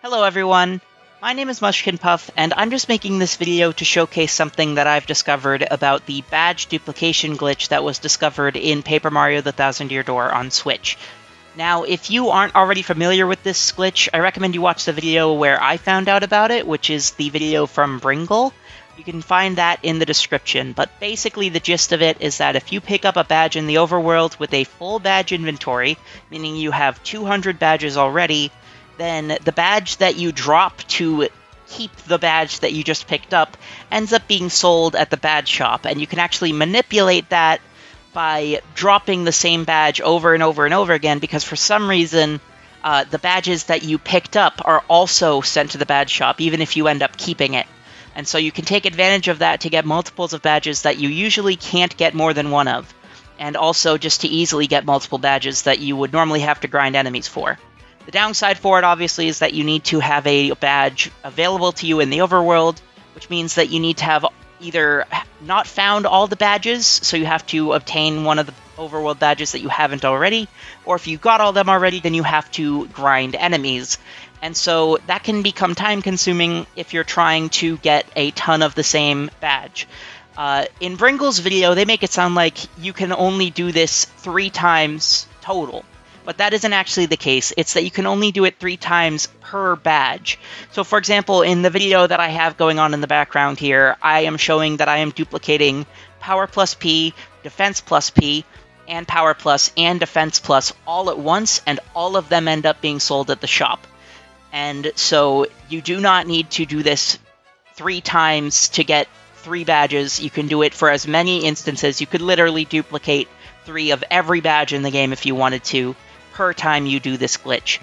Hello everyone, my name is Mushkin Puff, and I'm just making this video to showcase something that I've discovered about the badge duplication glitch that was discovered in Paper Mario: The Thousand Year Door on Switch. Now, if you aren't already familiar with this glitch, I recommend you watch the video where I found out about it, which is the video from Bringle. You can find that in the description, but basically the gist of it is that if you pick up a badge in the overworld with a full badge inventory, meaning you have 200 badges already, then the badge that you drop to keep the badge that you just picked up ends up being sold at the badge shop, and you can actually manipulate that by dropping the same badge over and over and over again, because for some reason the badges that you picked up are also sent to the badge shop, even if you end up keeping it. And so you can take advantage of that to get multiples of badges that you usually can't get more than one of, and also just to easily get multiple badges that you would normally have to grind enemies for. The downside for it, obviously, is that you need to have a badge available to you in the overworld, which means that you need to have either not found all the badges, so you have to obtain one of the overworld badges that you haven't already, or if you got all of them already, then you have to grind enemies. And so that can become time-consuming if you're trying to get a ton of the same badge. In Bringle's video, they make it sound like you can only do this 3 times total. But that isn't actually the case. It's that you can only do it 3 times per badge. So for example, in the video that I have going on in the background here, I am showing that I am duplicating Power plus P, Defense plus P, and Power plus and Defense plus all at once, and all of them end up being sold at the shop. And so you do not need to do this 3 times to get 3 badges. You can do it for as many instances. You could literally duplicate 3 of every badge in the game if you wanted to, per time you do this glitch.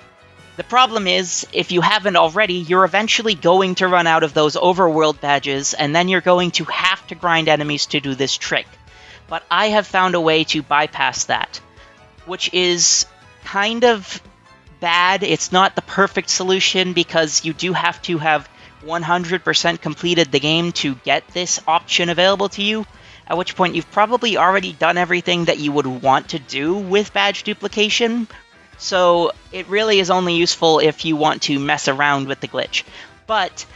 The problem is, if you haven't already, you're eventually going to run out of those overworld badges, and then you're going to have to grind enemies to do this trick. But I have found a way to bypass that, which is kind of bad. It's not the perfect solution, because you do have to have 100% completed the game to get this option available to you, at which point you've probably already done everything that you would want to do with badge duplication, so it really is only useful if you want to mess around with the glitch. But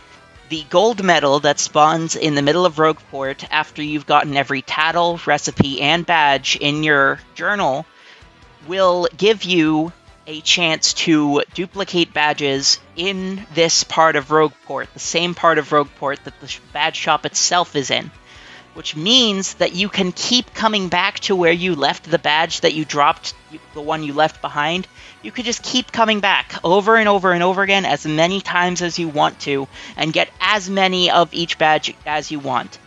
the gold medal that spawns in the middle of Rogueport after you've gotten every tattle, recipe, and badge in your journal will give you a chance to duplicate badges in this part of Rogueport, the same part of Rogueport that the badge shop itself is in. Which means that you can keep coming back to where you left the badge that you dropped, the one you left behind. You could just keep coming back over and over and over again as many times as you want to, and get as many of each badge as you want.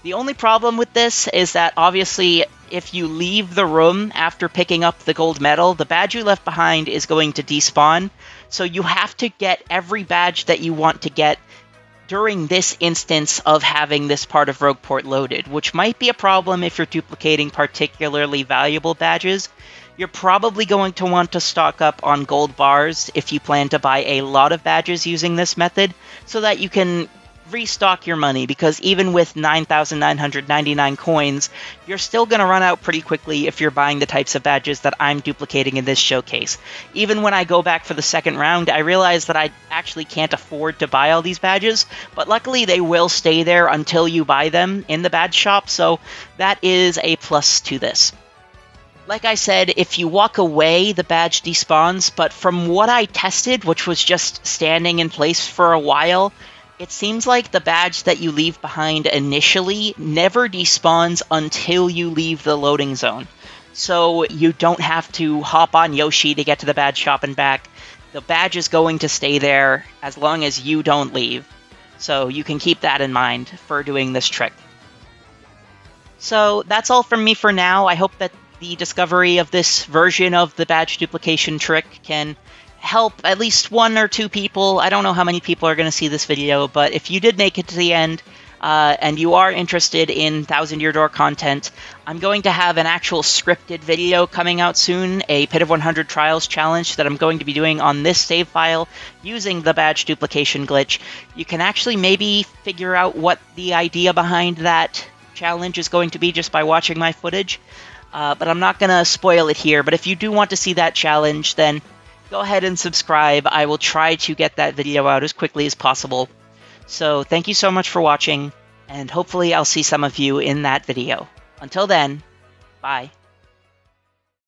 The only problem with this is that, obviously, if you leave the room after picking up the gold medal, the badge you left behind is going to despawn, so you have to get every badge that you want to get during this instance of having this part of Rogueport loaded, which might be a problem if you're duplicating particularly valuable badges. You're probably going to want to stock up on gold bars if you plan to buy a lot of badges using this method, so that you can restock your money, because even with 9,999 coins, you're still going to run out pretty quickly if you're buying the types of badges that I'm duplicating in this showcase. Even when I go back for the second round, I realize that I actually can't afford to buy all these badges, but luckily they will stay there until you buy them in the badge shop, so that is a plus to this. Like I said, if you walk away, the badge despawns, but from what I tested, which was just standing in place for a while, it seems like the badge that you leave behind initially never despawns until you leave the loading zone. So you don't have to hop on Yoshi to get to the badge shop and back. The badge is going to stay there as long as you don't leave. So you can keep that in mind for doing this trick. So that's all from me for now. I hope that the discovery of this version of the badge duplication trick can help at least 1 or 2 people. I don't know how many people are going to see this video, but if you did make it to the end, and you are interested in Thousand Year Door content, I'm going to have an actual scripted video coming out soon, a Pit of 100 Trials challenge that I'm going to be doing on this save file using the badge duplication glitch. You can actually maybe figure out what the idea behind that challenge is going to be just by watching my footage, but I'm not going to spoil it here. But if you do want to see that challenge, then go ahead and subscribe. I will try to get that video out as quickly as possible. So thank you so much for watching, and hopefully I'll see some of you in that video. Until then, bye.